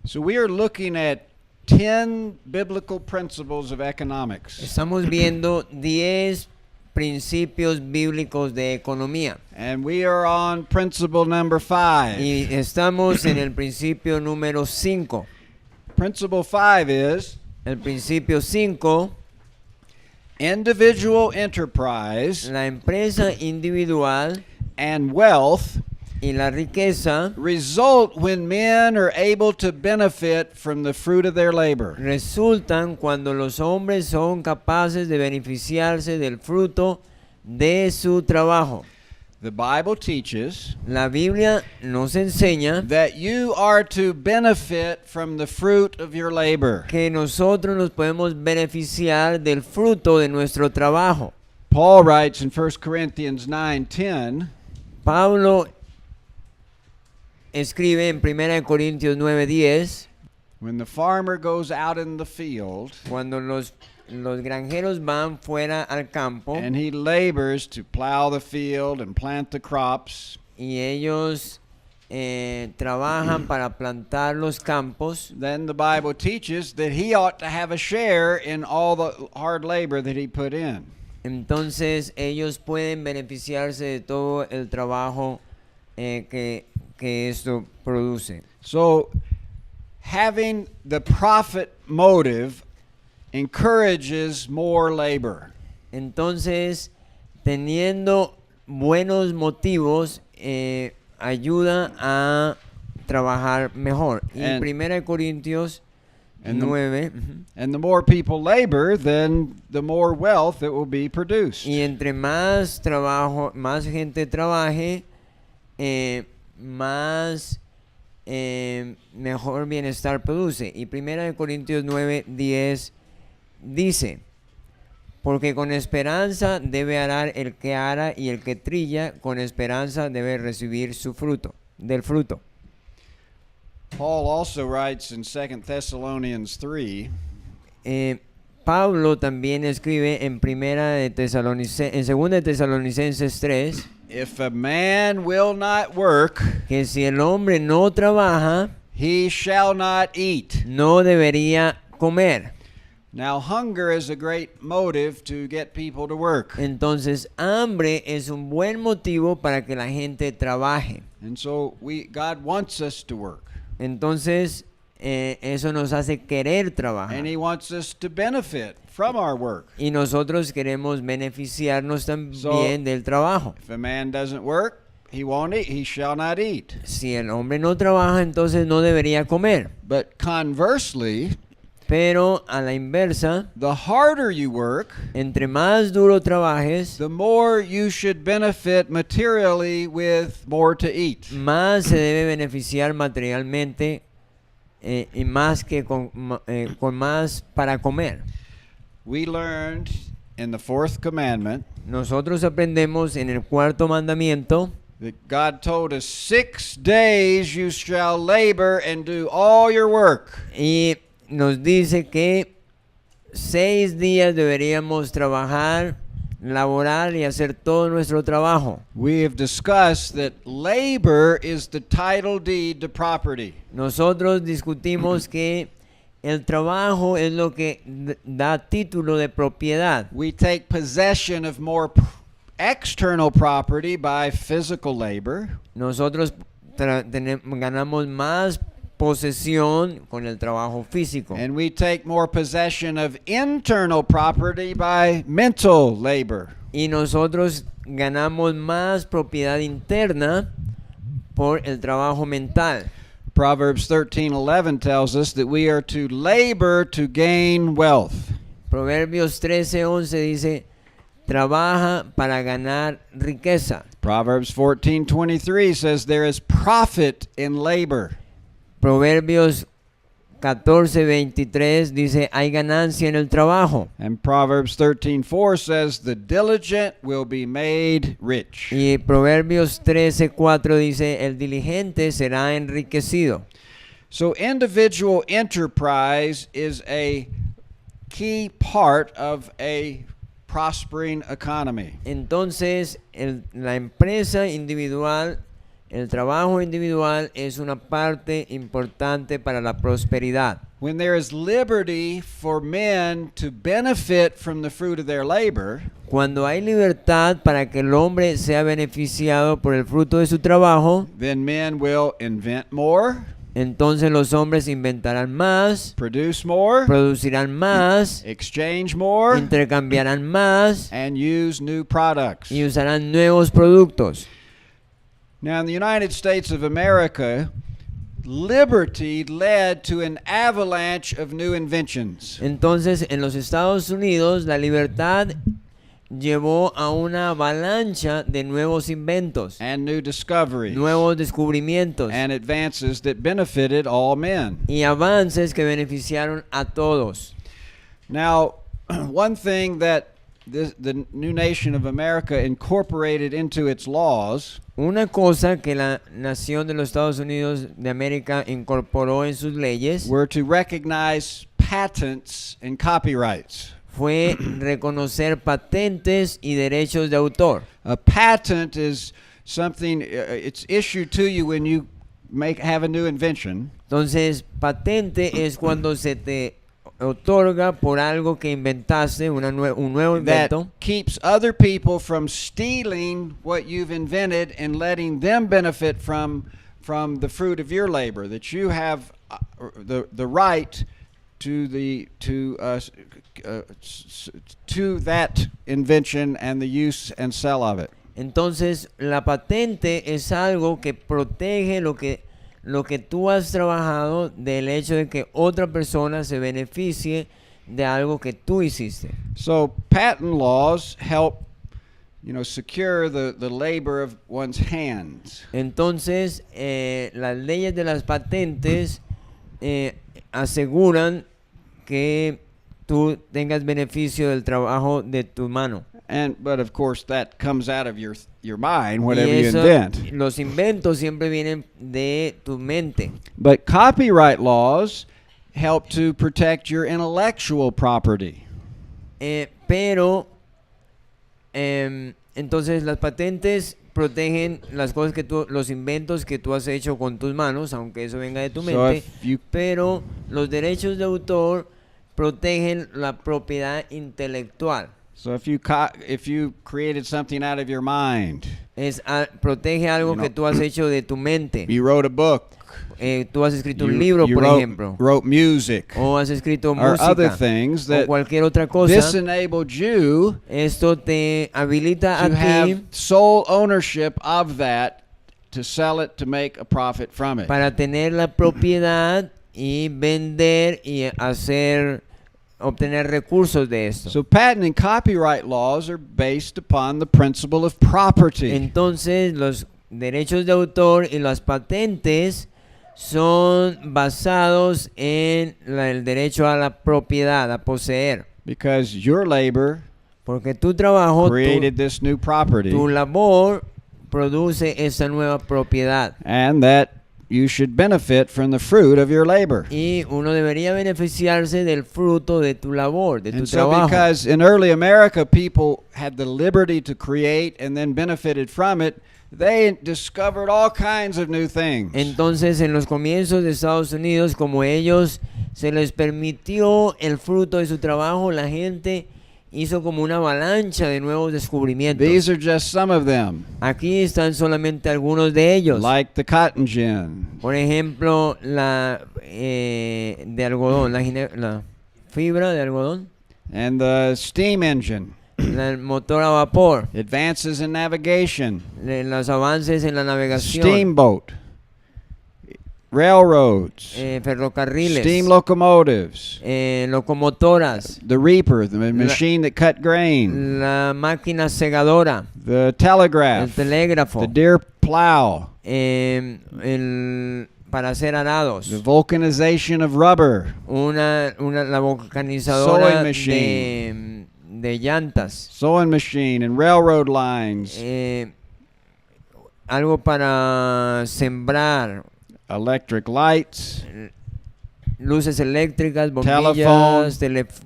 So we are looking at 10 biblical principles of economics. Estamos viendo 10 principios bíblicos de economía. And we are on principle number 5. Y estamos en el principio número 5. Principle 5 is El principio 5, individual enterprise la empresa individual and wealth y la riqueza result when men are able to benefit from the fruit of their labor. resultan cuando los hombres son capaces de beneficiarse del fruto de su trabajo. The Bible teaches La Biblia nos enseña that you are to benefit from the fruit of your labor. que nosotros nos podemos beneficiar del fruto de nuestro trabajo. Paul writes in 1 Corinthians 9:10, Pablo escribe en 1 Corintios 9:10, when the farmer goes out in the field cuando los granjeros van fuera al campo and he labors to plow the field and plant the crops, y ellos trabajan para plantar los campos, then the Bible teaches that he ought to have a share in all the hard labor that he put in. entonces ellos pueden beneficiarse de todo el trabajo que esto produce. So having the profit motive encourages more labor. Entonces, teniendo buenos motivos, ayuda a trabajar mejor. Y And- 1 Corintios and the- 9, And the more people labor, then the more wealth that will be produced. y entre más trabajo, más gente trabaje, más mejor bienestar produce. Y 1 Corintios 9:10 dice: porque con esperanza debe arar el que ara, y el que trilla con esperanza debe recibir su fruto, del fruto. Paul also writes in 2 Thessalonians 3, Pablo también escribe en en 2 de Tesalonicenses 3 if a man will not work, que si el hombre no trabaja, he shall not eat. no debería comer. Now, hunger is a great motive to get people to work. Entonces, hambre es un buen motivo para que la gente trabaje. And so God wants us to work. Entonces, eso nos hace querer trabajar. And he wants us to benefit from our work. Y nosotros queremos beneficiarnos también del trabajo. If a man doesn't work, he won't eat. He shall not eat. Si el hombre no trabaja, entonces no debería comer. But conversely, Pero a la inversa, the harder you work, entre más duro trabajes, the more you should benefit materially with more to eat. más se debe beneficiar materialmente y más que con más para comer. We learned in the fourth commandment Nosotros aprendemos en el cuarto mandamiento that God told us 6 days you shall labor and do all your work. y nos dice que 6 días deberíamos trabajar, laborar y hacer todo nuestro trabajo. We have discussed that labor is the title deed to property. Nosotros discutimos que el trabajo es lo que da título de propiedad. We take possession of more external property by physical labor. Nosotros ganamos más posesión con el trabajo físico. And we take more possession of internal property by mental labor. Y nosotros ganamos más propiedad interna por el trabajo mental. Proverbs 13:11 tells us that we are to labor to gain wealth. Proverbios 13:11 dice: trabaja para ganar riqueza. Proverbs 14:23 says there is profit in labor. Proverbios 14:23 dice: hay ganancia en el trabajo. And Proverbs 13:4 says the diligent will be made rich. Y Proverbios 13:4 dice: el diligente será enriquecido. So individual enterprise is a key part of a prospering economy. Entonces, la empresa individual El trabajo individual es una parte importante para la prosperidad. When there is liberty for men to benefit from the fruit of their labor, Cuando hay libertad para que el hombre sea beneficiado por el fruto de su trabajo, then men will invent more, entonces los hombres inventarán más, produce more, producirán más, exchange more, intercambiarán más and use new products. y usarán nuevos productos. Now, in the United States of America, liberty led to an avalanche of new inventions. Entonces, en los Estados Unidos, la libertad llevó a una avalancha de nuevos inventos, And new discoveries nuevos descubrimientos and advances that benefited all men. y avances que beneficiaron a todos. Now, one thing that the new nation of America incorporated into its laws Una cosa que la nación de los Estados Unidos de América incorporó en sus leyes were to recognize patents and copyrights. fue reconocer patentes y derechos de autor. A patent is something it's issued to you when you have a new invention. Entonces, patente es cuando se te otorga por algo que inventaste, un nuevo That invento, keeps other people from stealing what you've invented and letting them benefit from the fruit of your labor. That you have the right to that invention and the use and sell of it. Entonces, la patente es algo que protege lo que tú has trabajado del hecho de que otra persona se beneficie de algo que tú hiciste. So patent laws help, secure the labor of one's hands. Entonces, las leyes de las patentes aseguran que tú tengas beneficio del trabajo de tu mano. But of course that comes out of your mind, Y whatever you eso, invent. los inventos siempre vienen de tu mente. But copyright laws help to protect your intellectual property. Pero entonces las patentes protegen las cosas los inventos que tú has hecho con tus manos, aunque eso venga de tu So mente. if you Pero los derechos de autor protegen la propiedad intelectual. So if you created something out of your mind, Protege algo You que know, tú has hecho de tu mente. you wrote a book, Tú has escrito un you- libro, you por wrote, ejemplo, wrote music, o has escrito or other música, things o that cualquier otra cosa. this enabled you Esto te habilita a to have ti sole ownership of that, to sell it, to make a profit from it. para tener la propiedad y vender y obtener recursos de esto. So patent and copyright laws are based upon the principle of property. Entonces, los derechos de autor y las patentes son basados en el derecho a la propiedad, a poseer. Because your labor Porque tu trabajo, created this new property, tu labor produce esa nueva propiedad. and that you should benefit from the fruit of your labor. Y uno debería beneficiarse del fruto de tu labor, de tu And so trabajo. because in early America people had the liberty to create and then benefited from it, they discovered all kinds of new things. Entonces, en los comienzos de Estados Unidos, como ellos se les permitió el fruto de su trabajo, la gente hizo como una avalancha de nuevos descubrimientos. These are just some of them, Aquí están solamente algunos de ellos. like the cotton gin, Por ejemplo, la de algodón, la fibra de algodón, and the steam engine, el motor a vapor, advances in navigation, los avances en la navegación, steamboat, railroads, ferrocarriles, steam locomotives, locomotoras, the reaper, the machine that cut grain, la máquina segadora, the el telegraph, telégrafo, the deer plow, para hacer arados, the vulcanization of rubber, la vulcanizadora Sewing machine. de llantas, sewing machine, and railroad lines, algo para sembrar, electric lights, luces eléctricas, Telephone, bombillas,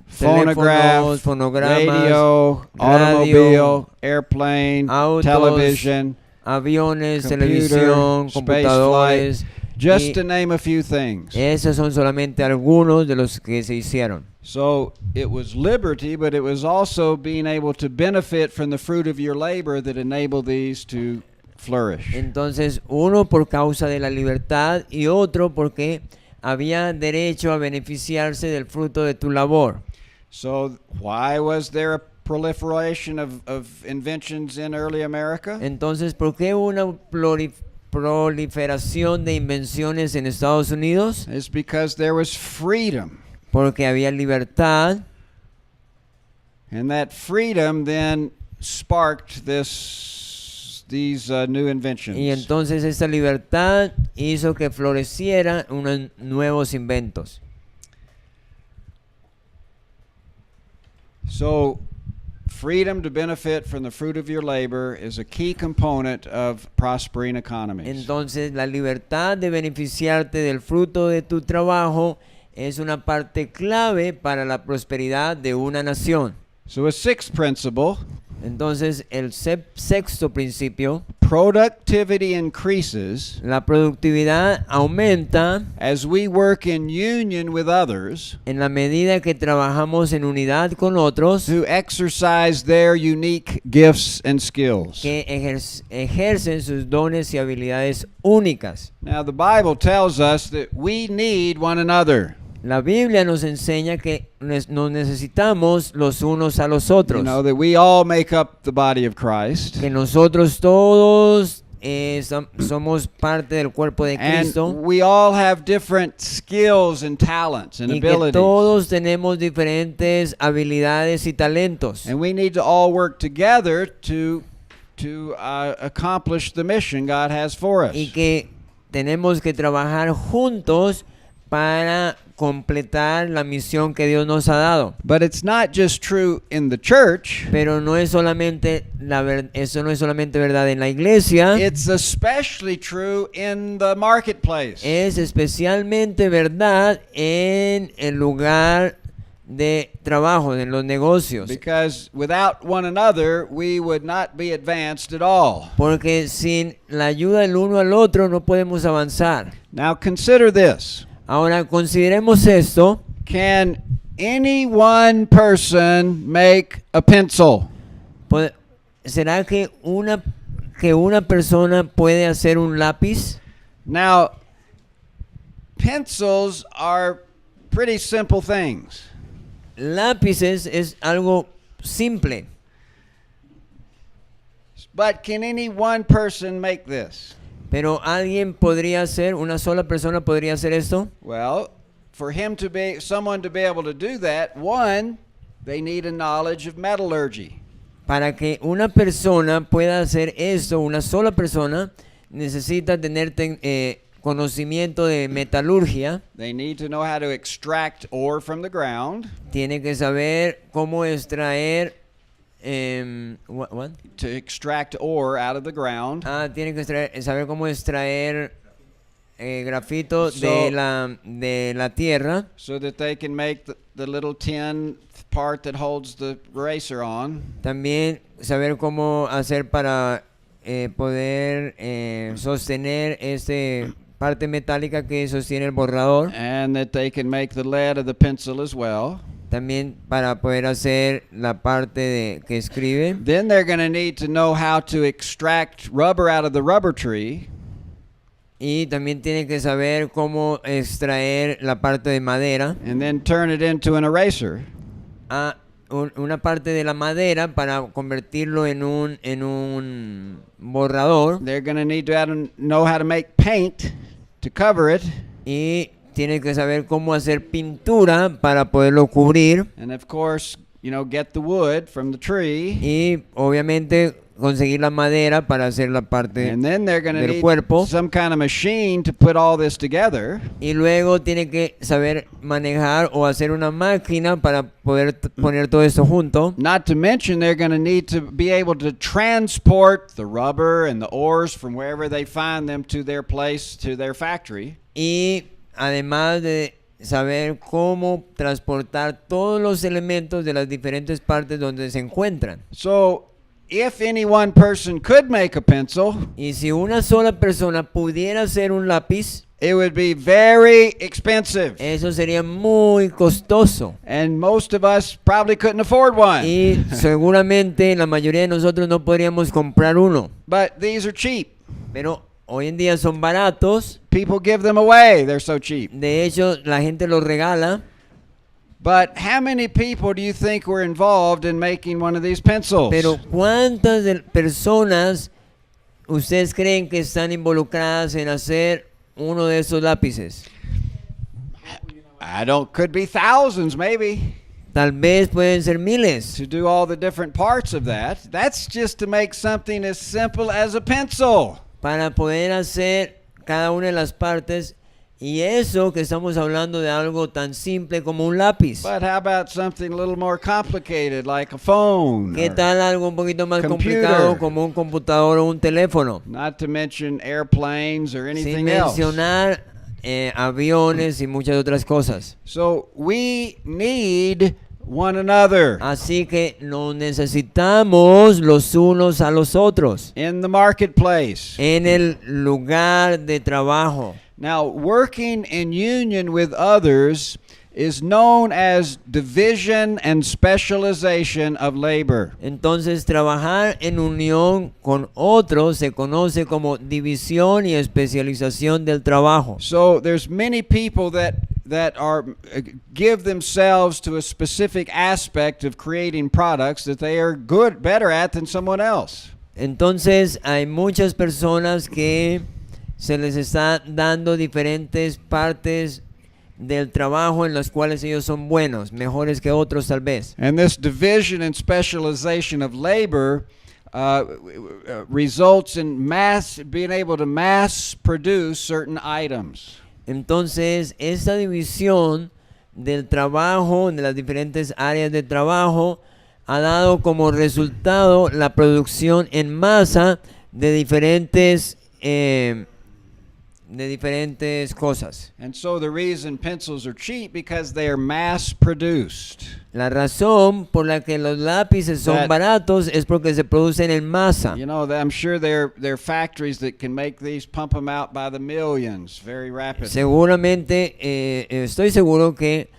phonograph, teléfonos, fonogramas, radio, radio, automobile, airplane, autos, television, aviones, computer, televisión, space computadores. flight, just y to name a few things. esos son solamente algunos de los que se hicieron. So it was liberty, but it was also being able to benefit from the fruit of your labor that enabled these to flourish. Entonces, uno por causa de la libertad y otro porque había derecho a beneficiarse del fruto de tu labor. So why was there a proliferation of inventions in early America? Entonces, ¿por qué hubo una proliferación de invenciones en Estados Unidos? It's because there was freedom. Porque había libertad, And that freedom then sparked these new inventions. y entonces esta libertad hizo que florecieran unos nuevos inventos. So, freedom to benefit from the fruit of your labor is a key component of prospering economies. Entonces, la libertad de beneficiarte del fruto de tu trabajo es una parte clave para la prosperidad de una nación. So, a sixth principle, Entonces, el sexto principio, productivity increases la productividad aumenta as we work in union with others en la medida que trabajamos en unidad con otros who exercise their unique gifts and skills. que ejercen sus dones y habilidades únicas. Now, the Bible tells us that we need one another. La Biblia nos enseña que nos necesitamos los unos a los otros, You know, that we all make up the body of Christ. que nosotros todos somos parte del cuerpo de And Cristo, we all have different skills and talents and y que abilities. todos tenemos diferentes habilidades y talentos, And we need to all work together to accomplish the mission God has for us. y que tenemos que trabajar juntos para completar la misión que Dios nos ha dado. But it's not just true in the church. Pero no es solamente eso no es solamente verdad en la iglesia, It's especially true in the marketplace. es especialmente verdad en el lugar de trabajo, en los negocios. Because without one another, we would not be advanced at all. Porque sin la ayuda del uno al otro no podemos avanzar. Now consider this. Ahora consideremos esto. Can any one person make a pencil? ¿Será que una persona puede hacer un lápiz? Now, pencils are pretty simple things. Lápices es algo simple. But can any one person make this? Pero una sola persona podría hacer esto. Well, for someone to be able to do that, one, they need a knowledge of metallurgy. Para que una persona pueda hacer esto, una sola persona necesita tener conocimiento de metalurgia. They need to know how to extract ore from the ground. Tiene que saber cómo extraer what? To extract ore out of the ground. Tiene que saber cómo extraer grafito de la tierra. So that they can make the little tin part that holds the eraser on. También saber cómo hacer para poder sostener parte metálica que sostiene el borrador. And that they can make the lead of the pencil as well. También para poder hacer la parte que escribe. Then they're going to need to know how to extract rubber out of the rubber tree. Y también tiene que saber cómo extraer la parte de madera. And then turn it into an eraser. Una parte de la madera para convertirlo en un borrador. They're going to need to know how to make paint to cover it. Y tiene que saber cómo hacer pintura para poderlo cubrir. And of course, get the wood from the tree. Y obviamente conseguir la madera para hacer la parte And then they're going to del need cuerpo. some kind of machine to put all this together. Y luego tiene que saber manejar o hacer una máquina para poder poner todo esto junto. Not to mention they're going to need to be able to transport the rubber and the ores from wherever they find them to their place, to their factory. Y además de saber cómo transportar todos los elementos de las diferentes partes donde se encuentran. So if any one person could make a pencil, Y si una sola persona pudiera hacer un lápiz, it would be very expensive. eso sería muy costoso. And most of us probably couldn't afford one. Y seguramente la mayoría de nosotros no podríamos comprar uno. But these are cheap. Pero hoy en día son baratos. People give them away. They're so cheap. De hecho, la gente los regala. But how many people do you think were involved in making one of these pencils? Pero ¿cuántas personas ustedes creen que están involucradas en hacer uno de esos lápices? Could be thousands maybe. Tal vez pueden ser miles. To do all the different parts of that. That's just to make something as simple as a pencil. Para poder hacer cada una de las partes. Y eso que estamos hablando de algo tan simple como un lápiz. But how about something a little more complicated like a phone? ¿Qué tal algo un poquito más computer. complicado como un computador o un teléfono? Not to mention airplanes or Sin anything else. mencionar aviones y muchas otras cosas. So we need one another Así que nos necesitamos los unos a los otros in the marketplace. en el lugar de trabajo. Now, working in union with others is known as division and specialization of labor. Entonces, trabajar en unión con otros se conoce como división y especialización del trabajo. So there's many people that are give themselves to a specific aspect of creating products that they are better at than someone else. Entonces, hay muchas personas que se les está dando diferentes partes del trabajo en las cuales ellos son buenos, mejores que otros tal vez. And this division and specialization of labor results in being able to mass produce certain items. Entonces, esta división del trabajo, de las diferentes áreas de trabajo, ha dado como resultado la producción en masa de diferentes cosas. And so the reason pencils are cheap because they are mass produced. La razón por la que los lápices son baratos es porque se producen en masa. You know, I'm sure there are factories that can make these, pump them out by the millions very rapidly. Seguramente, estoy seguro que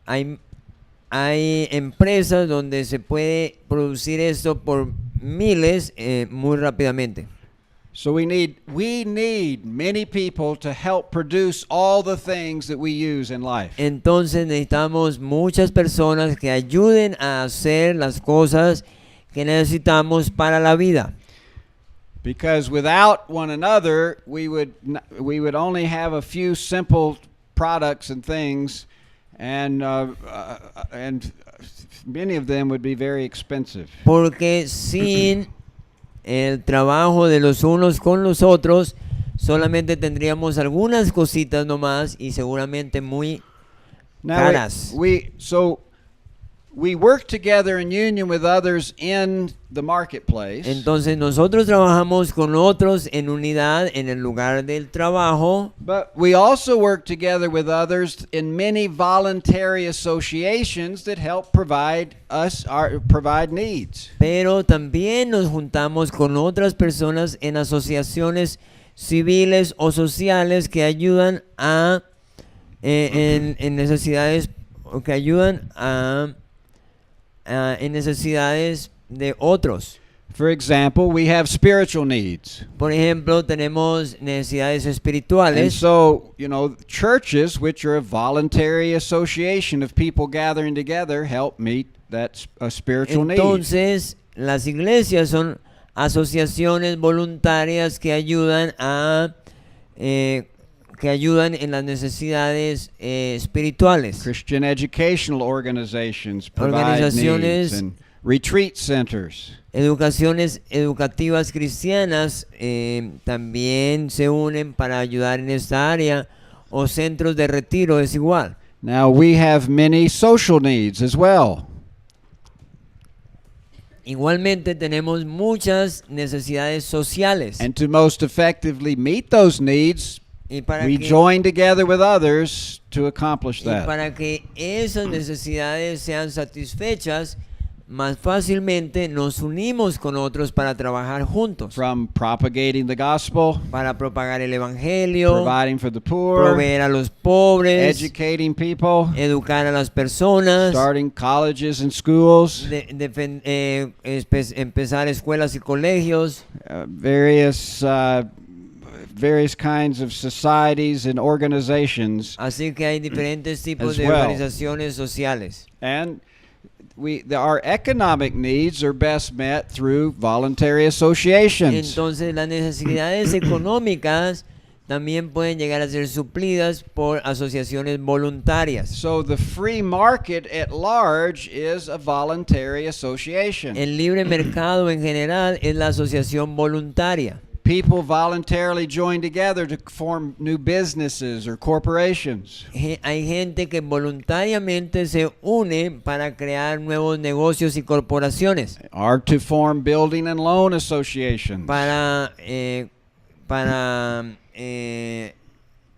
hay empresas donde se puede producir esto por miles muy rápidamente. So we need many people to help produce all the things that we use in life. Entonces necesitamos muchas personas que ayuden a hacer las cosas que necesitamos para la vida. Because without one another, we would only have a few simple products and things, and many of them would be very expensive. Porque sin el trabajo de los unos con los otros, solamente tendríamos algunas cositas nomás y seguramente muy caras. We work together in union with others in the marketplace. Entonces nosotros trabajamos con otros en unidad en el lugar del trabajo. But we also work together with others in many voluntary associations that help provide needs. Pero también nos juntamos con otras personas en asociaciones civiles o sociales que ayudan a en necesidades o que ayudan en necesidades de otros. For example, we have spiritual needs. Por ejemplo, tenemos necesidades espirituales. And so, churches, which are a voluntary association of people gathering together, help meet that spiritual need. Entonces, las iglesias son asociaciones voluntarias que ayudan en las necesidades espirituales. Christian educational organizations provide needs, and retreat centers. Educaciones educativas cristianas también se unen para ayudar en esta área, o centros de retiro es igual. Now we have many social needs as well. Igualmente tenemos muchas necesidades sociales. And to most effectively meet those needs, we join together with others to accomplish that. Y para que esas necesidades sean satisfechas, más fácilmente nos unimos con otros para trabajar juntos, from propagating the gospel, para propagar el evangelio, providing for the poor, proveer a los pobres, educating people, educar a las personas, starting colleges and schools, empezar escuelas y colegios, various kinds of societies and organizations. así que hay diferentes tipos as de well. organizaciones sociales. And our economic needs are best met through voluntary associations. Entonces las necesidades económicas también pueden llegar a ser suplidas por asociaciones voluntarias. So the free market at large is a voluntary association. El libre mercado en general es la asociación voluntaria. People voluntarily join together to form new businesses or corporations. Hay gente que voluntariamente se une para crear nuevos negocios y corporaciones, Or to form building and loan associations. para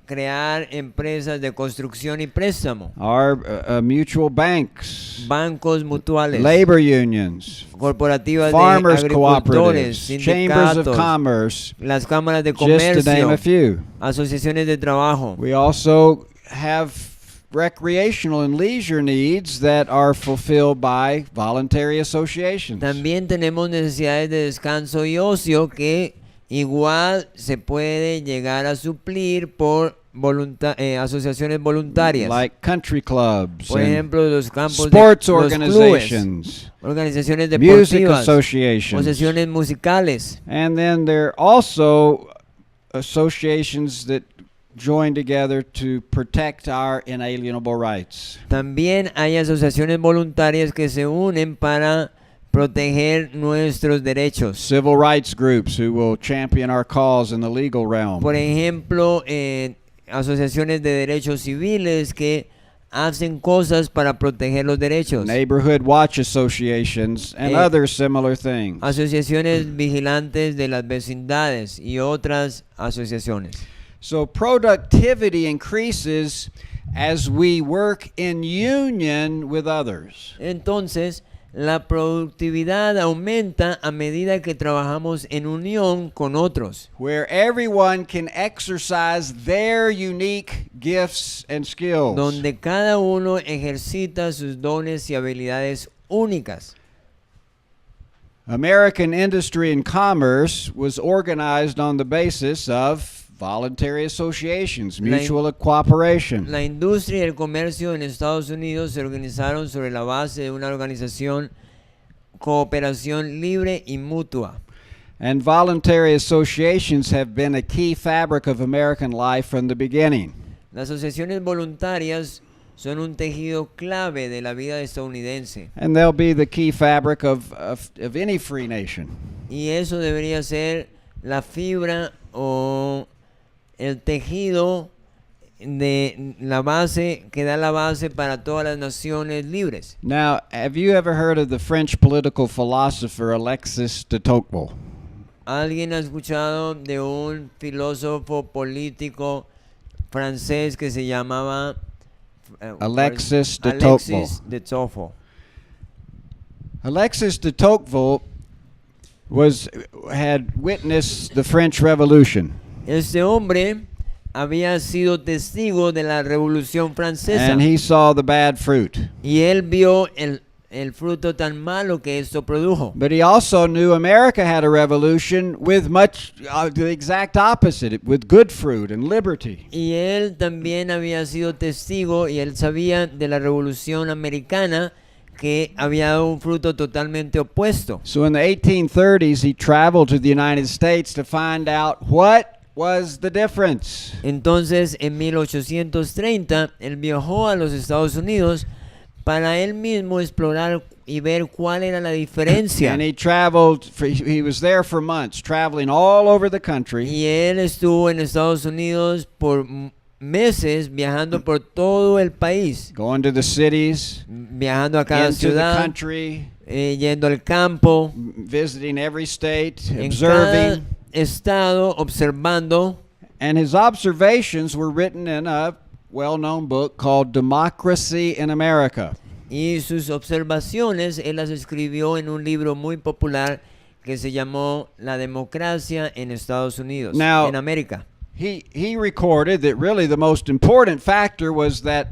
crear empresas de construcción y préstamo, Or mutual banks. bancos mutuales, Labor unions. corporativas de Farmers agricultores, cooperatives. Chambers of sindicatos, commerce. las cámaras de Just to name comercio, a few. asociaciones de trabajo. We also have recreational and leisure needs that are fulfilled by voluntary associations. También tenemos necesidades de descanso y ocio que igual se puede llegar a suplir por asociaciones voluntarias. Like country clubs Por and ejemplo, los campos sports de los clubes, organizations, organizaciones music deportivas, associations. asociaciones musicales. And then there are also associations that join together to protect our inalienable rights. También hay asociaciones voluntarias que se unen para proteger nuestros derechos. Civil rights groups who will champion our cause in the legal realm. Por ejemplo, asociaciones de derechos civiles que hacen cosas para proteger los derechos. Neighborhood watch associations and other similar things. Asociaciones vigilantes de las vecindades y otras asociaciones. So productivity increases as we work in union with others. Entonces, la productividad aumenta a medida que trabajamos en unión con otros, Where everyone can exercise their unique gifts and skills. donde cada uno ejercita sus dones y habilidades únicas. American industry and commerce was organized on the basis of voluntary associations, mutual cooperation. La industria y el comercio en Estados Unidos se organizaron sobre la base de una organización, cooperación libre y mutua. And voluntary associations have been a key fabric of American life from the beginning. Las asociaciones voluntarias son un tejido clave de la vida estadounidense, And they'll be the key fabric of any free nation. y eso debería ser la fibra o el tejido de la base que da la base para todas las naciones libres. Now, have you ever heard of the French political philosopher Alexis de Tocqueville? ¿Alguien ha escuchado de un filósofo político francés que se llamaba Alexis de Alexis de Tocqueville? Alexis de Tocqueville had witnessed the French Revolution. Este hombre había sido testigo de la Revolución Francesa, And he saw the bad fruit. y él vio el fruto tan malo que esto produjo. But he also knew America had a revolution with much the exact opposite, with good fruit and liberty. Y él también había sido testigo y él sabía de la Revolución Americana que había dado un fruto totalmente opuesto. So in the 1830s, he traveled to the United States to find out what was the difference. Entonces, en 1830, él viajó a los Estados Unidos para él mismo explorar y ver cuál era la diferencia. And he was there for months, traveling all over the country. Y él estuvo en Estados Unidos por meses viajando por todo el país, Going to the cities, viajando a cada into the ciudad, country, yendo al campo, visiting every state, en cada observing. estado, observando. And his observations were written in a well-known book called Democracy in America. Y sus observaciones él las escribió en un libro muy popular que se llamó La democracia en Estados Unidos, Now- en América. He recorded that really the most important factor was that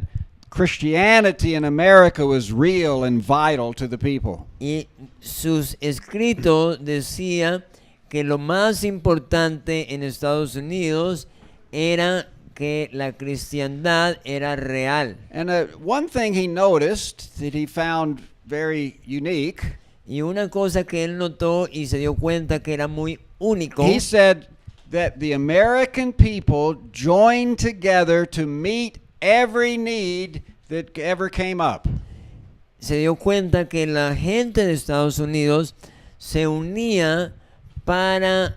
Christianity in America was real and vital to the people. Y sus escritos decía que lo más importante en Estados Unidos era que la cristiandad era real. And one thing he noticed that he found very unique, Y una cosa que él notó y se dio cuenta que era muy único, he said that the American people joined together to meet every need that ever came up. se dio cuenta que la gente de Estados Unidos se unía para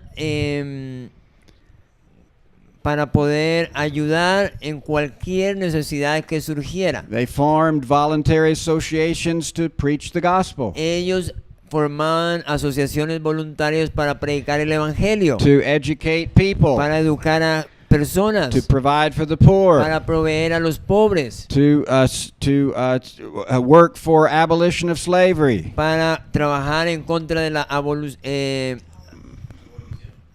poder ayudar en cualquier necesidad que surgiera. They formed voluntary associations to preach the gospel, Ellos formaban asociaciones voluntarias para predicar el evangelio, to educate people, para educar a personas, to provide for the poor, para proveer a los pobres, to work for abolition of slavery, para trabajar en contra de la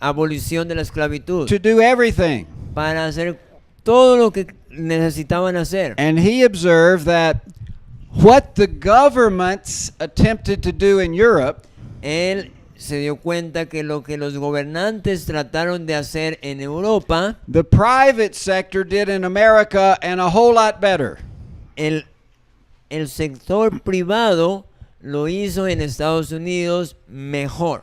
abolición de la esclavitud, to do everything. para hacer todo lo que necesitaban hacer. And he observed that what the governments attempted to do in Europe, Él se dio cuenta que lo que los gobernantes trataron de hacer en Europa, the private sector did in America and a whole lot better. el sector privado lo hizo en Estados Unidos mejor.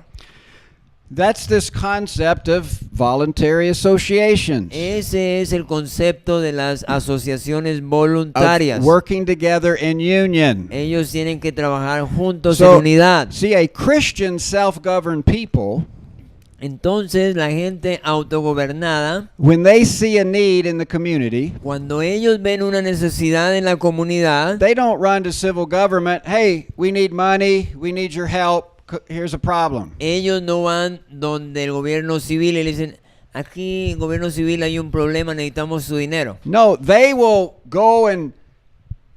That's this concept of voluntary associations, Ese es el concepto de las asociaciones of voluntarias. working together in union. Ellos tienen que trabajar juntos So, en unidad. see, a Christian self-governed people, Entonces la gente autogobernada, when they see a need in the community, cuando ellos ven una necesidad en la comunidad, they don't run to civil government, hey, we need money, we need your help, here's a problem. ellos no van donde el gobierno civil y le dicen, aquí gobierno civil hay un problema, necesitamos su dinero. No, they will go and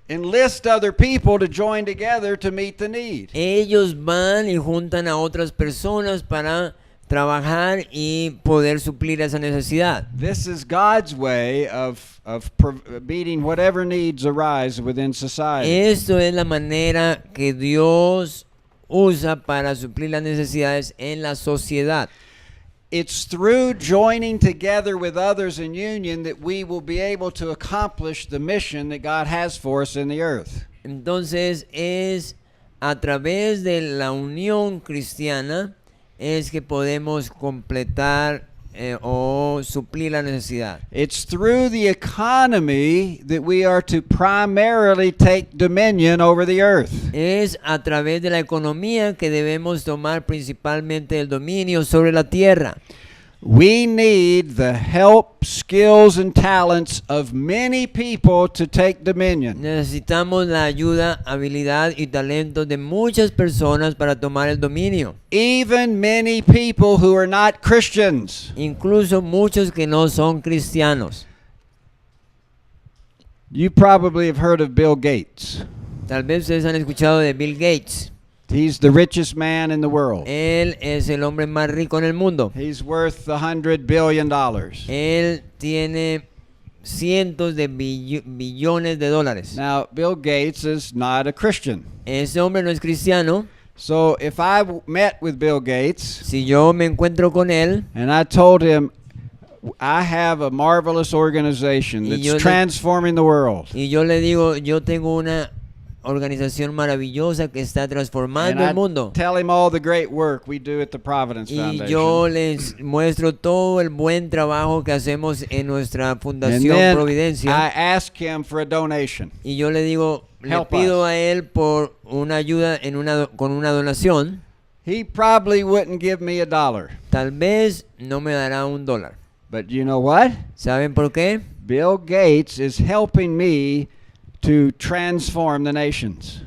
enlist other people to join together to meet the need. Ellos van y juntan a otras personas para trabajar y poder suplir esa necesidad. This is God's way of meeting whatever needs arise within society. Esto es la manera que Dios usa para suplir las necesidades en la sociedad. It's through joining together with others in union that we will be able to accomplish the mission that God has for us in the earth. Entonces es a través de la unión cristiana es que podemos completar o suplir la necesidad. It's through the economy that we are to primarily take dominion over the earth. Es a través de la economía que debemos tomar principalmente el dominio sobre la tierra. We need the help, skills, and talents of many people to take dominion. Necesitamos la ayuda, habilidad y talentos de muchas personas para tomar el dominio. Even many people who are not Christians. Incluso muchos que no son cristianos. You probably have heard of Bill Gates. Tal vez ustedes han escuchado de Bill Gates. He's the richest man in the world. Él es el hombre más rico en el mundo. He's worth $100 billion. Él tiene cientos de billones de dólares. Now, Bill Gates is not a Christian. Ese hombre no es cristiano. So if I met with Bill Gates Si yo me encuentro con él and I told him, I have a marvelous organization Y yo that's le- transforming the world, y yo le digo, yo tengo una organización maravillosa que está and transformando el I mundo. tell him all the great work we do at the Providence Y Foundation, yo les muestro todo el buen trabajo que hacemos en nuestra and Fundación then I Providencia. ask him for a donation. Y yo le digo, le Help pido us. a él por una ayuda con una donación. He probably wouldn't give me $1. Tal vez no me dará $1. But you know what? ¿Saben por qué? Bill Gates is helping me to transform the nations.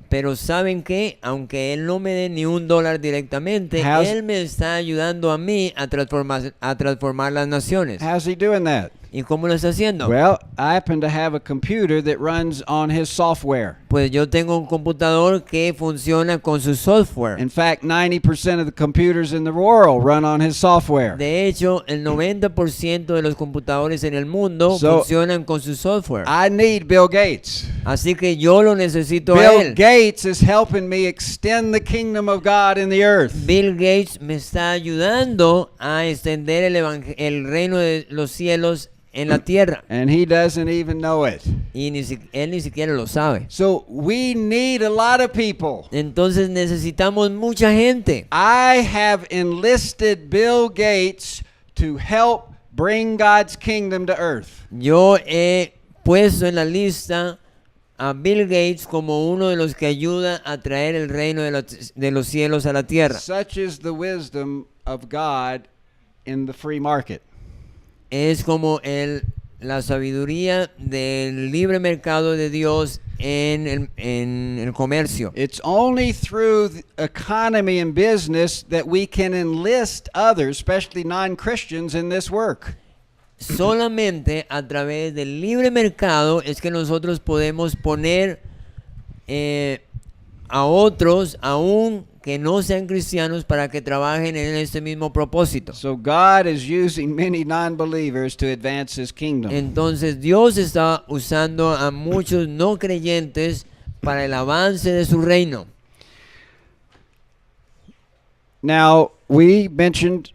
Pero ¿saben qué? Aunque él no me dé ni $1 directamente, How's- él me está ayudando a mí a transformar las naciones. How's he doing that? ¿Y cómo lo está haciendo? Well, I happen to have a computer that runs on his software. Pues yo tengo un computador que funciona con su software. In fact, 90% of the computers in the world run on his software. De hecho, el 90% de los computadores en el mundo So, funcionan con su software. I need Bill Gates. Así que yo lo necesito a Bill él. Gates is helping me extend the kingdom of God in the earth. Bill Gates me está ayudando a extender el reino de los cielos en la tierra. And he doesn't even know it. Y él ni siquiera lo sabe. So we need a lot of people. Entonces necesitamos mucha gente. I have enlisted Bill Gates to help bring God's kingdom to earth. Yo he puesto en la lista a Bill Gates como uno de los que ayuda a traer el reino de los cielos a la tierra. Such is the wisdom of God in the free market. Es como la sabiduría del libre mercado de Dios en el comercio. It's only through the economy and business that we can enlist others, especially non-Christians, in this work. Solamente a través del libre mercado es que nosotros podemos poner a otros, aún que no sean cristianos, para que trabajen en este mismo propósito. So God is using many non-believers to advance his kingdom. Entonces Dios está usando a muchos no creyentes para el avance de su reino. Now, we mentioned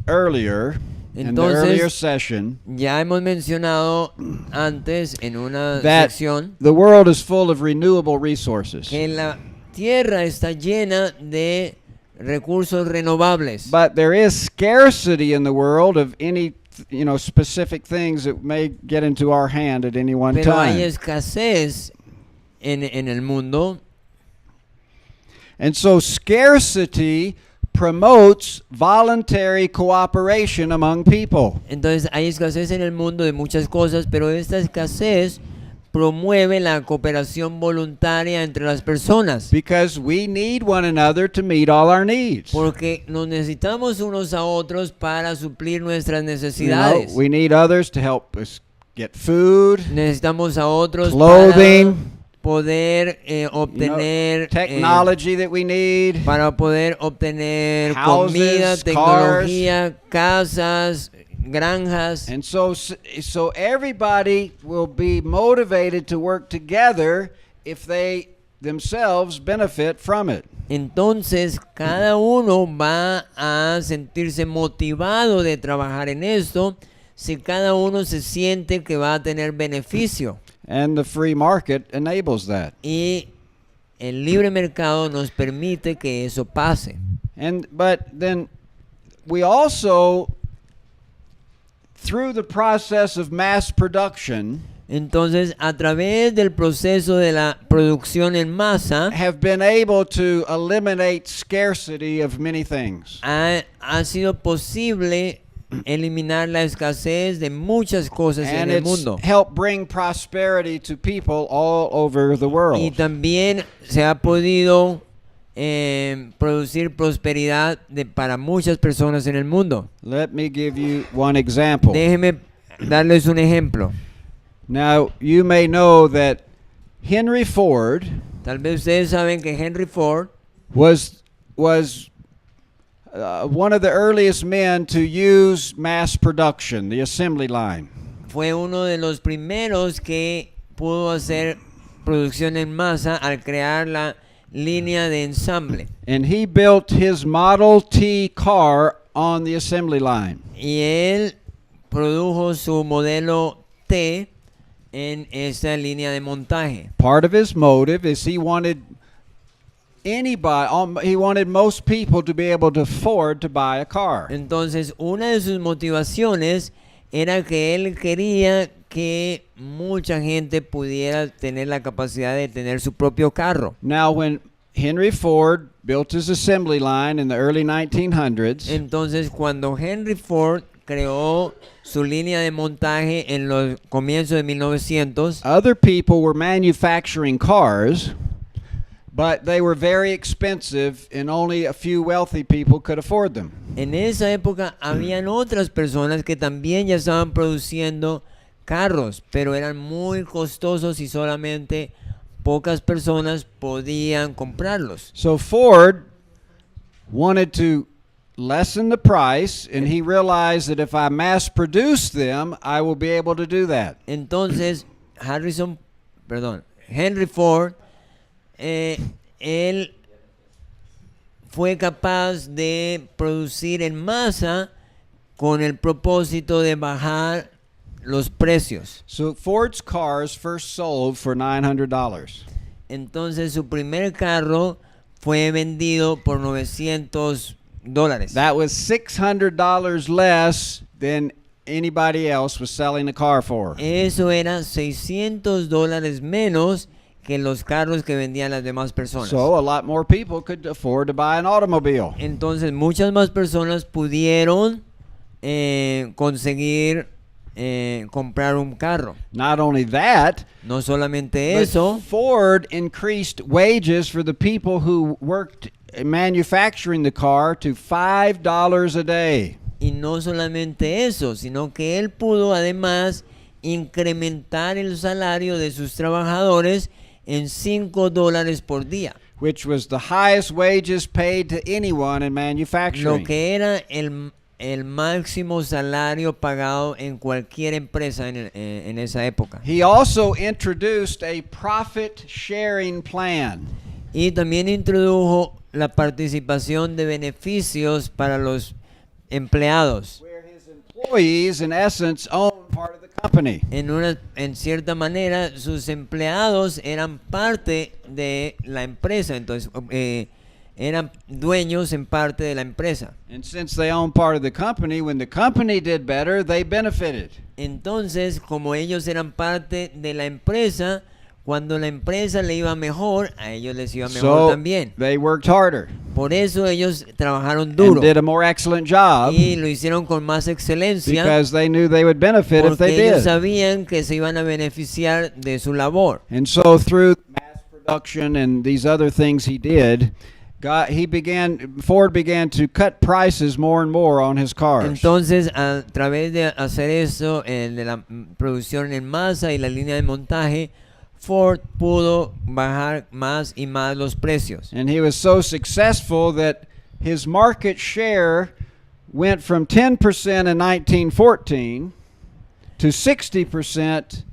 earlier in the Entonces, earlier session Ya hemos mencionado antes en una that sección the world is full of renewable resources. que la tierra está llena de recursos renovables. But there is scarcity in the world of any, specific things that may get into our hand at any one Pero hay time. escasez en el mundo. And so scarcity promotes voluntary cooperation among people. Entonces hay escasez en el mundo de muchas cosas, pero esta escasez promueve la cooperación voluntaria entre las personas. Because we need one another to meet all our needs. Porque nos necesitamos unos a otros para suplir nuestras You know, necesidades. we need others to help us get food, Necesitamos a otros clothing, para poder obtener technology that we need. para poder obtener Houses, comida, cars. tecnología, casas, granjas. And so everybody will be motivated to work together if they themselves benefit from it. Entonces cada uno va a sentirse motivado de trabajar en esto si cada uno se siente que va a tener beneficio. And the free market enables that. Y el libre mercado nos permite que eso pase. But then we also, through the process of mass production, Entonces, a través del proceso de la producción en masa, have been able to eliminate scarcity of many things. ha sido posible eliminar la escasez de muchas cosas en And el it's mundo. helped bring prosperity to people all over the Y world. también se ha podido producir prosperidad para muchas personas en el mundo. Let me give you one example. Déjenme darles un ejemplo. Now, you may know that Henry Ford Tal vez ustedes saben que Henry Ford was one of the earliest men to use mass production, the assembly line. fue uno de los primeros que pudo hacer producción en masa al crear la línea de ensamble. And he built his Model T car on the assembly line. Y él produjo su modelo T en esa línea de montaje. Part of his motive is he wanted most people to be able to afford to buy a car. Entonces, una de sus motivaciones era que él quería que mucha gente pudiera tener la capacidad de tener su propio carro. Now, when Henry Ford built his assembly line in the early 1900s, Entonces, cuando Henry Ford creó su línea de montaje en los comienzos de 1900, other people were manufacturing cars, but they were very expensive and only a few wealthy people could afford them. En esa época habían otras personas que también ya estaban produciendo carros, pero eran muy costosos y solamente pocas personas podían comprarlos. So Ford wanted to lessen the price, and he realized that if I mass produce them, I will be able to do that. Entonces, Henry Ford, él fue capaz de producir en masa con el propósito de bajar los precios. So Ford's cars first sold for $900. Entonces, su primer carro fue vendido por $900. That was $600 less than anybody else was selling the car for. Eso era $600 menos que los carros que vendían las demás personas. So a lot more people could afford to buy an automobile. Entonces muchas más personas pudieron conseguir comprar un carro. Not only that, No solamente but eso, Ford increased wages for the people who worked manufacturing the car to $5 a day. y no solamente eso, sino que él pudo además incrementar el salario de sus trabajadores en $5 por día, Which was the highest wages paid to anyone in lo manufacturing. que era el máximo salario pagado en cualquier empresa en esa época. He also introduced a profit sharing plan. Y también introdujo la participación de beneficios para los empleados. Where his employees, in essence, own part of the company. En cierta manera, sus empleados eran parte de la empresa, entonces eran dueños en parte de la empresa. And since they own part of the company, when the company did better, they benefited. Entonces, como ellos eran parte de la empresa, cuando la empresa le iba mejor, a ellos les iba mejor So también. they worked harder Por eso ellos trabajaron and duro did a more excellent job y lo hicieron con más excelencia, because they knew they would benefit if porque they ellos did. sabían que se iban a beneficiar de su labor. And so through mass production and these other things he did, Ford began to cut prices more and more on his cars. Entonces, a través de hacer eso, de la producción en masa y la línea de montaje, Ford pudo bajar más y más los precios. And he was so successful that his market share went from 10% in 1914 to 60%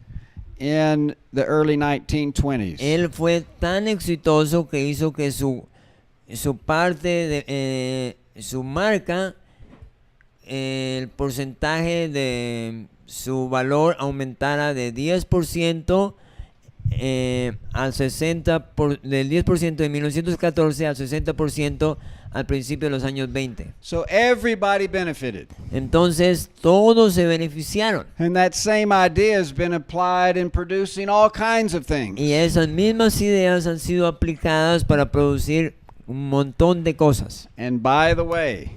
in the early 1920s. Él fue tan exitoso que hizo que su parte de su marca, el porcentaje de su valor aumentara de 10% al 60%, del 10% de 1914 al 60% al principio de los años 20. So everybody benefited. Entonces todos se beneficiaron. And that same idea has been applied in producing all kinds of things. Y esas mismas ideas han sido aplicadas para producir un montón de cosas. And by the way,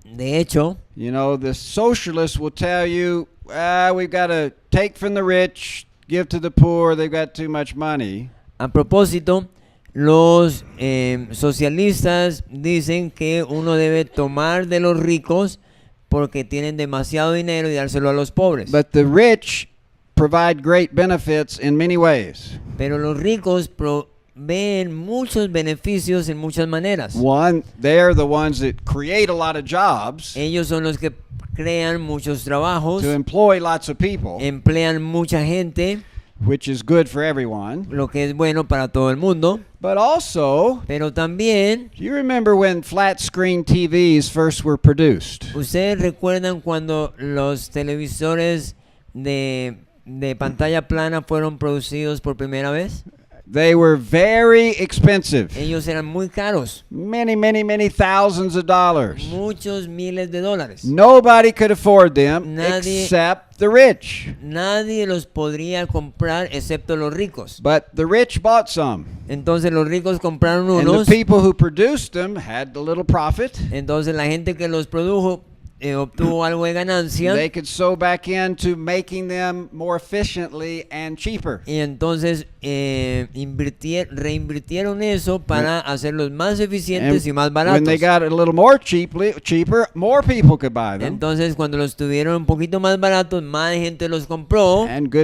De hecho, you know, the socialists will tell you, we've got to take from the rich, give to the poor, they've got too much money. a propósito, los socialistas dicen que uno debe tomar de los ricos porque tienen demasiado dinero y dárselo a los pobres. But the rich provide great benefits in many ways. Pero los ricos proveen muchos beneficios en muchas maneras. One, they're the ones that create a lot of jobs Ellos son los que crean muchos trabajos, to employ lots of people, emplean mucha gente, which is good for everyone. lo que es bueno para todo el mundo. But also, Pero también, do you remember when flat screen TVs first were produced? ¿ustedes recuerdan cuando los televisores de pantalla plana fueron producidos por primera vez? They were very expensive. Ellos eran muy caros, Many, many, many thousands of dollars. muchos miles de dólares. Nobody could afford them Nadie- except the rich. Nadie los podría comprar excepto los ricos. But the rich bought some. Entonces los ricos compraron And the unos. people who produced them had a little profit. Entonces la gente que los produjo obtuvo algo de ganancia. they could sow back into making them more efficiently and cheaper. Y entonces reinvirtieron eso para hacerlos más eficientes y más when they baratos. got it a little more cheaper, more people could buy them. Entonces cuando los tuvieron un poquito más baratos, más gente los compró. And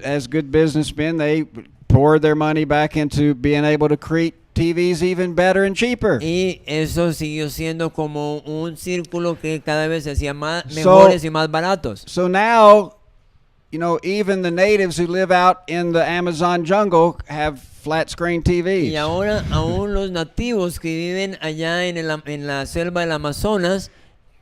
as good businessmen, they poured their money back into being able to create TVs even better and cheaper. Y eso siguió siendo como un círculo que cada vez se hacía más mejores y más baratos. So now, even the natives who live out in the Amazon jungle have flat screen TVs. Y ahora aún los nativos que viven allá en la selva del Amazonas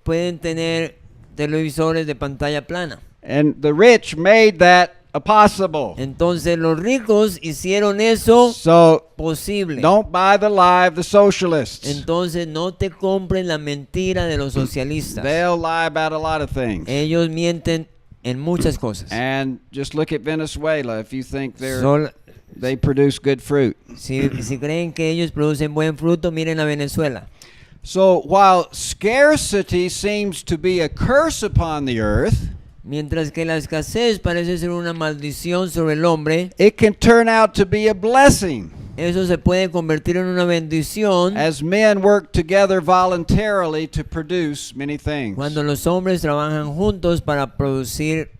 pueden tener televisores de pantalla plana. And the rich made that possible. Entonces los ricos hicieron eso So posible. don't buy the lie of the socialists. Entonces no te compren la mentira de los socialistas. They'll lie about a lot of things. Ellos mienten en muchas cosas. And just look at Venezuela if you think Sol- they produce good fruit. si creen que ellos producen buen fruto, miren a Venezuela. So while scarcity seems to be a curse upon the earth, Mientras que la escasez parece ser una maldición sobre el hombre, it can turn out to be a blessing eso se puede convertir en una bendición as men work together voluntarily to produce many things. cuando los hombres trabajan juntos para producir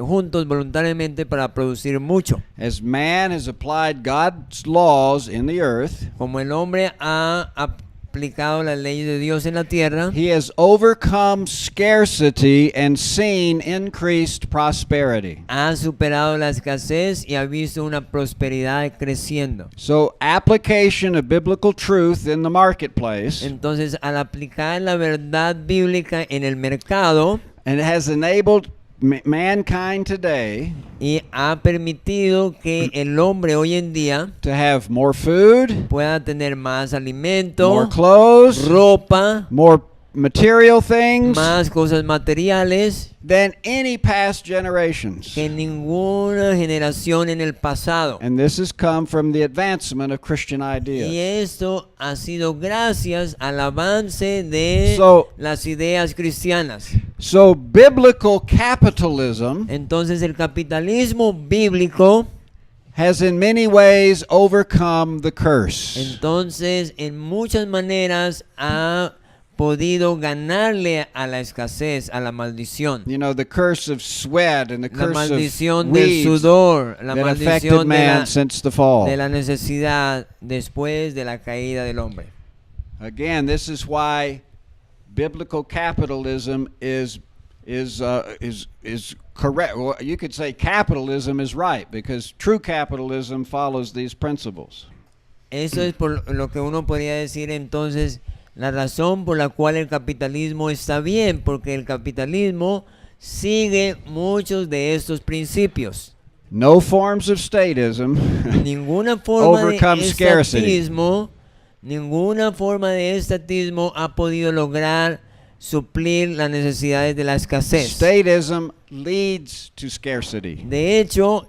juntos voluntariamente para producir mucho. As man has applied God's laws in the earth, Como el hombre ha aplicado las leyes de Dios en la tierra, he has overcome scarcity and seen increased prosperity. ha superado la escasez y ha visto una prosperidad creciendo. So application of biblical truth in the marketplace, Entonces, al aplicar la verdad bíblica en el mercado, and it has enabled mankind today y ha permitido que el hombre hoy en día to have more food, pueda tener más more alimento, clothes, ropa, more material things más cosas materiales than any past generations. que ninguna generación en el pasado. And this has come from the advancement of Christian Y ideas. esto ha sido gracias al avance de So- las ideas cristianas. So biblical capitalism Entonces el capitalismo bíblico, has in many ways overcome the curse. entonces en muchas maneras ha podido ganarle a la escasez, a la maldición. The curse of sweat and the La curse maldición of del weeds sudor, la that affected maldición man since the fall. de la necesidad después de la caída del hombre. Again, this is why biblical capitalism is correct. Well, you could say capitalism is right because true capitalism follows these principles. Eso es por lo que uno podría decir entonces la razón por la cual el capitalismo está bien, porque el capitalismo sigue muchos de estos principios. No forms of statism Ninguna forma overcome de scarcity. ninguna forma de estatismo ha podido lograr suplir las necesidades de la escasez. Statism leads to scarcity. De hecho,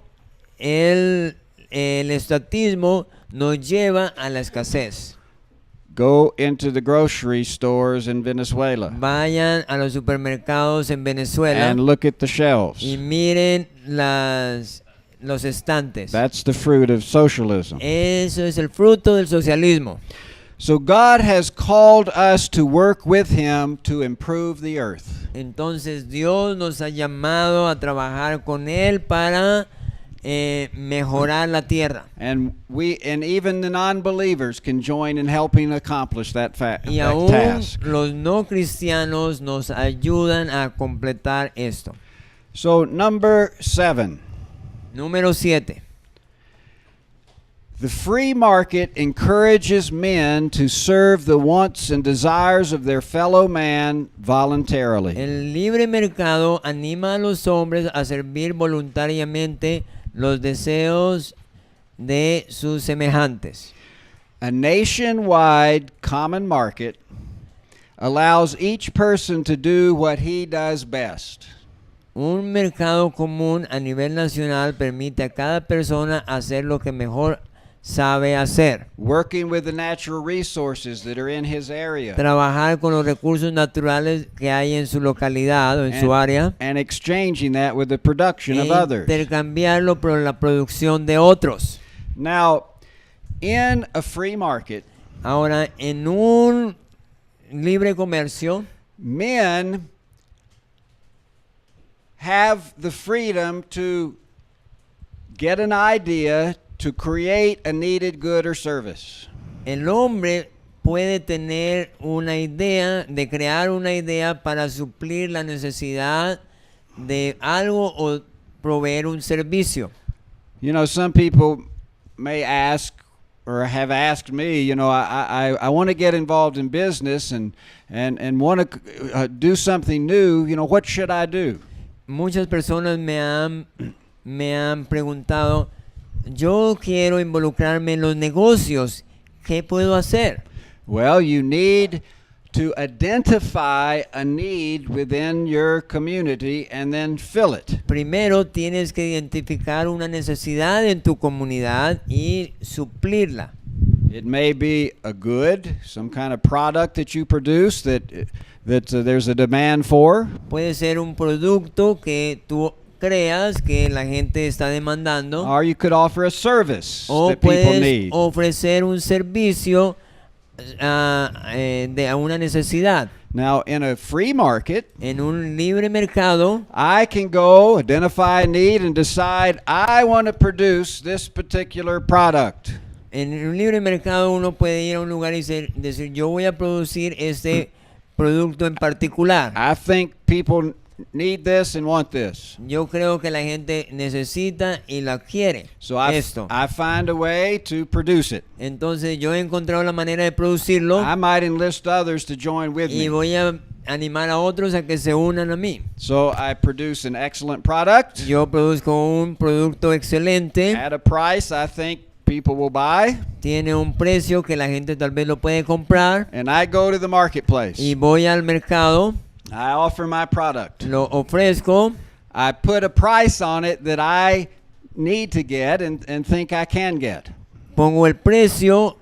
el estatismo nos lleva a la escasez. Go into the grocery stores in Venezuela Vayan a los supermercados en Venezuela and look at the shelves. y miren los estantes. That's the fruit of socialism. Eso es el fruto del socialismo. So God has called us to work with Him to improve the earth. Entonces Dios nos ha llamado a trabajar con Él para mejorar la tierra. And even the non-believers can join in helping accomplish that Y that aún task. los no cristianos nos ayudan a completar esto. So number 7. Número 7. The free market encourages men to serve the wants and desires of their fellow man voluntarily. El libre mercado anima a los hombres a servir voluntariamente los deseos de sus semejantes. A nationwide common market allows each person to do what he does best. Un mercado común a nivel nacional permite a cada persona hacer lo que mejor sabe hacer. Working with the natural resources that are in his area. Trabajar con los recursos naturales que hay en su localidad o en su área. And exchanging that with the production E of others. intercambiarlo por la producción de otros. Now, in a free market, Ahora, en un libre comercio, men have the freedom to get an idea to create a needed good or service. el hombre puede tener una idea, de crear una idea para suplir la necesidad de algo o proveer un servicio. You know, some people may ask or have asked me, you know, I want to get involved in business and want to do something new. You know, what should I do? Muchas personas me han preguntado, yo quiero involucrarme en los negocios, ¿qué puedo hacer? Well, you need to identify a need within your community and then fill it. Primero tienes que identificar una necesidad en tu comunidad y suplirla. It may be a good, some kind of product that you produce that there's a demand for. Puede ser un producto que tú creas que la gente está demandando, Or you could offer a service o that people puedes need. ofrecer un servicio de a una necesidad. Now, in a free market, En un libre mercado, I can go identify a need and decide I want to produce this particular product. en un libre mercado uno puede ir a un lugar y decir, yo voy a producir este producto en particular. I think people need this and want this. Yo creo que la gente necesita y la quiere So I esto. find a way to produce it. Entonces yo he encontrado la manera de producirlo I might enlist others to join with y me. voy a animar a otros a que se unan a mí. So I produce an excellent product Yo produzco un producto excelente, at a price I think people will buy, tiene un precio que la gente tal vez lo puede comprar and I go to the marketplace. y voy al mercado, I offer my product. lo ofrezco, I put a price on it that I need to get and think I can get. pongo el precio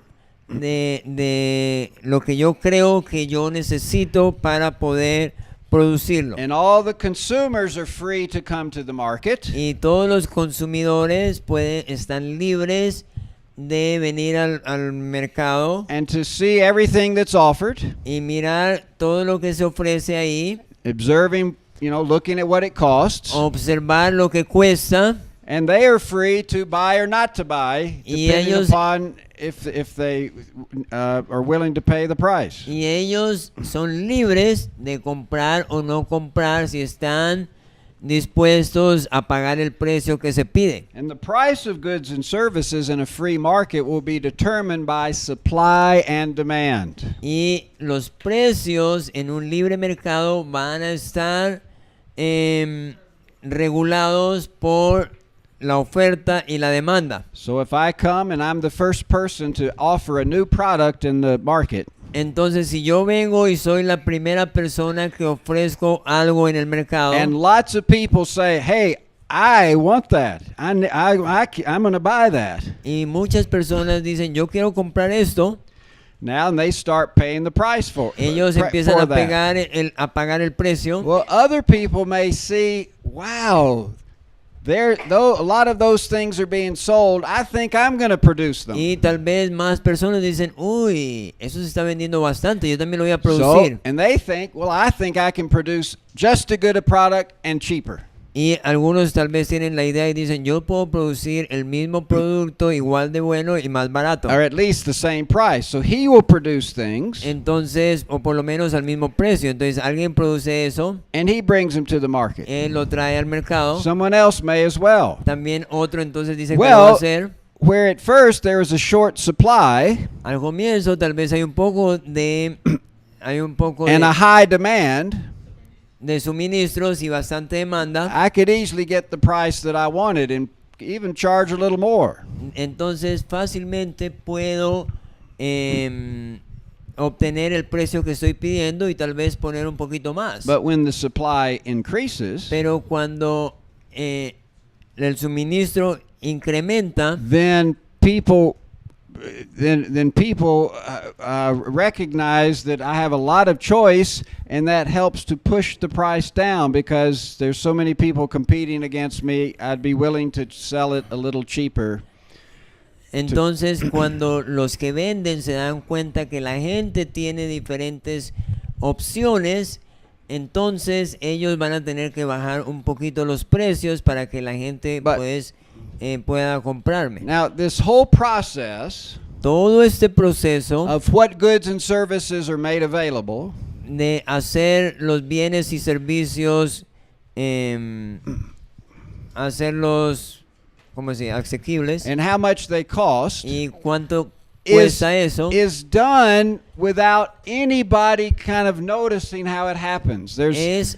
de lo que yo creo que yo necesito para poder producirlo. And all the consumers are free to come to the market Y todos los consumidores están libres de venir al mercado and to see everything that's offered, y mirar todo lo que se ofrece ahí, observing, you know, looking at what it costs, observar lo que cuesta, and they are free to buy or not to buy, Y depending ellos- upon if they are willing to pay the price. y ellos son libres de comprar o no comprar si están dispuestos a pagar el precio que se pide. And the price of goods and services in a free market will be determined by supply and demand. Y los precios en un libre mercado van a estar regulados por la oferta y la demanda. So if I come and I'm the first person to offer a new product in the market, Entonces, si yo vengo y soy la primera persona que ofrezco algo en el mercado, and lots of people say, "Hey, I want that. I'm going to buy that." y muchas personas dicen, yo quiero comprar esto, Now and they start paying the price for ellos for empiezan a that. pagar el precio. Well, other people may see, "Wow, a lot of those things are being sold. I think I'm going to produce them." Y tal vez más personas dicen, uy, eso se está vendiendo bastante, yo también lo voy a So, producir. and they think, "Well, I think I can produce just as good a product and cheaper." Y algunos tal vez tienen la idea y dicen, yo puedo producir el mismo producto igual de bueno y más barato. Or at least the same price. So he will produce things Entonces, o por lo menos al mismo precio. Entonces, alguien produce eso, and he brings them to the market. él lo trae al mercado. Someone else may as well. También otro entonces dice que lo va a Well, hacer. where at first there was a short supply Al comienzo tal vez hay un poco de and a high demand, de suministros y bastante demanda. I could easily get the price that I wanted and even charge a little more. Entonces fácilmente puedo obtener el precio que estoy pidiendo y tal vez poner un poquito más. But when the supply increases, Pero cuando el suministro incrementa, then people then people recognize that I have a lot of choice, and that helps to push the price down because there's so many people competing against me. I'd be willing to sell it a little cheaper. Entonces, cuando los que venden se dan cuenta que la gente tiene diferentes opciones, entonces ellos van a tener que bajar un poquito los precios para que la gente But- pues pueda comprarme. Now, this whole process Todo este proceso of what goods and services are made available de hacer los bienes y servicios, hacerlos, ¿cómo se dice?, asequibles, and how much they cost y cuánto is, cuesta eso, is done without anybody kind of noticing how it happens. There's es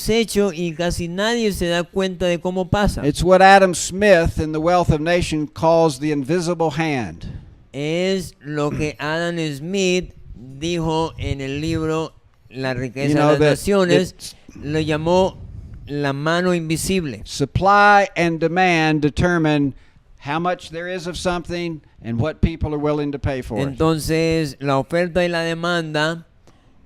hecho y casi nadie se da cuenta de cómo pasa. It's what Adam Smith in The Wealth of Nations calls the invisible hand. Es lo que Adam Smith dijo en el libro La riqueza You know, de las naciones, that lo llamó la mano invisible. supply and demand determine how much there is of something and what people are willing to pay for it. Entonces, la oferta y la demanda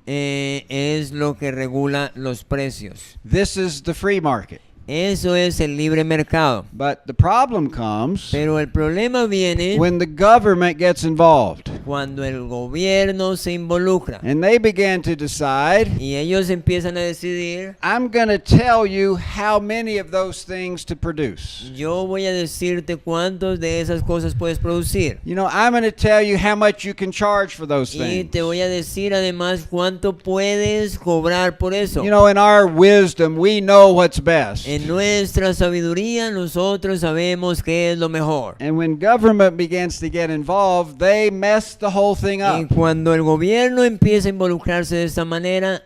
es lo que regula los precios. This is the free market. Eso es el libre mercado. But the problem comes Pero el problema viene when the government gets involved cuando el gobierno se involucra and they begin to decide, y ellos empiezan a decidir, I'm going to tell you how many of those things to produce. yo voy a decirte cuántos de esas cosas puedes producir. You know, I'm going to tell you how much you can charge for those Y things. te voy a decir además cuánto puedes cobrar por eso. You know, in our wisdom, we know what's best. En nuestra sabiduría nosotros sabemos qué es lo mejor. And when government begins to get involved, they mess the whole thing Y up. cuando el gobierno empieza a involucrarse de esta manera,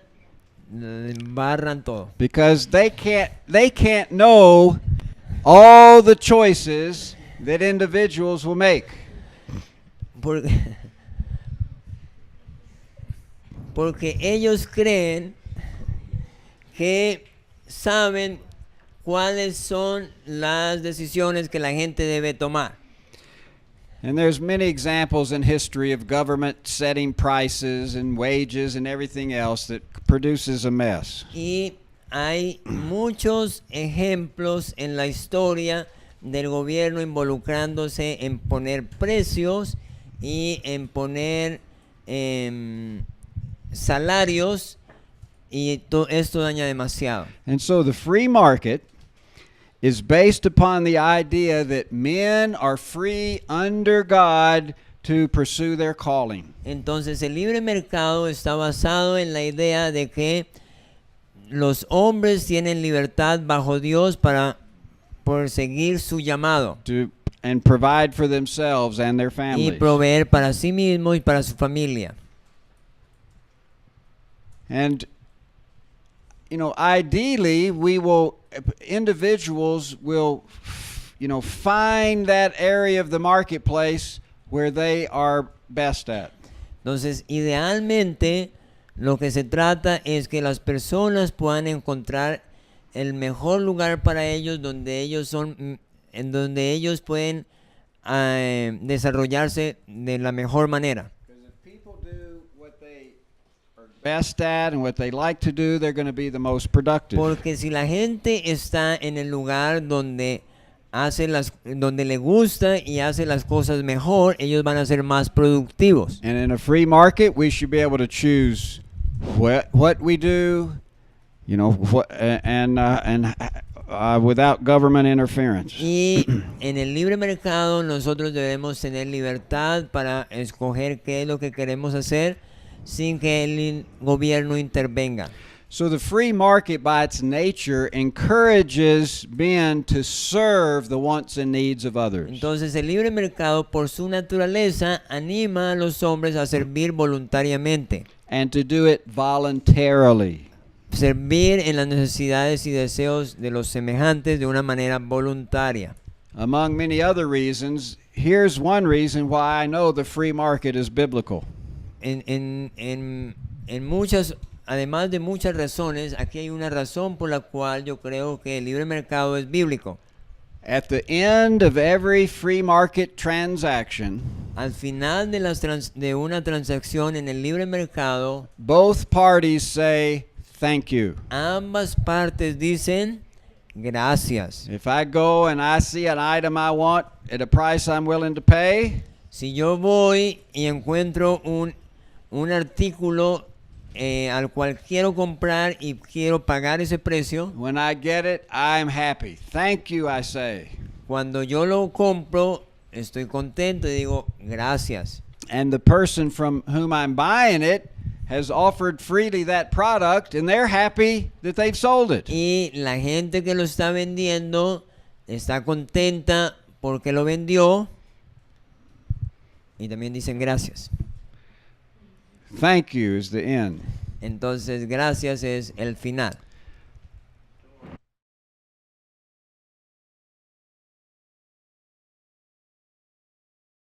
barran todo. Because they can't know all the choices that individuals will make. Porque, porque ellos creen que saben cuáles son las decisiones que la gente debe tomar. And there's many examples in history of government setting prices and wages and everything else that produces a mess. Y hay muchos ejemplos en la historia del gobierno involucrándose en poner precios y en poner salarios, y esto daña demasiado. And so the free market is based upon the idea that men are free under God to pursue their calling. Entonces el libre mercado está basado en la idea de que los hombres tienen libertad bajo Dios para perseguir su llamado And provide for themselves and their y families. proveer para sí mismos y para su familia. And, you know, ideally, individuals will, find that area of the marketplace where they are best at. Entonces, idealmente, lo que se trata es que las personas puedan encontrar el mejor lugar para ellos, donde ellos en donde ellos pueden desarrollarse de la mejor manera. Because if people do what they are best at and what they like to do, they're going to be the most productive. Porque si la gente está en el lugar donde donde le gusta y hace las cosas mejor, ellos van a ser más productivos. And in a free market, we should be able to choose what we do, without government interference. Y en el libre mercado nosotros debemos tener libertad para escoger qué es lo que queremos hacer sin que el gobierno intervenga. So the free market by its nature encourages men to serve the wants and needs of others. Entonces el libre mercado por su naturaleza anima a los hombres a servir voluntariamente, And to do it voluntarily. servir en las necesidades y deseos de los semejantes de una manera voluntaria. Among many other reasons, here's one reason why I know the free market is biblical. En muchas, además de muchas razones, aquí hay una razón por la cual yo creo que el libre mercado es bíblico. At the end of every free market transaction, Al final de una transacción en el libre mercado, both parties say thank you. ambas partes dicen gracias. If I go and I see an item I want at a price I'm willing to pay, Si yo voy y encuentro un artículo al cual quiero comprar y quiero pagar ese precio, when I get it, I'm happy. Thank you, I say. cuando yo lo compro, estoy contento y digo gracias. And the person from whom I'm buying it has offered freely that product, and they're happy that they've sold it. Y la gente que lo está vendiendo está contenta porque lo vendió y también dicen gracias. Thank you is the end. Entonces, gracias es el final.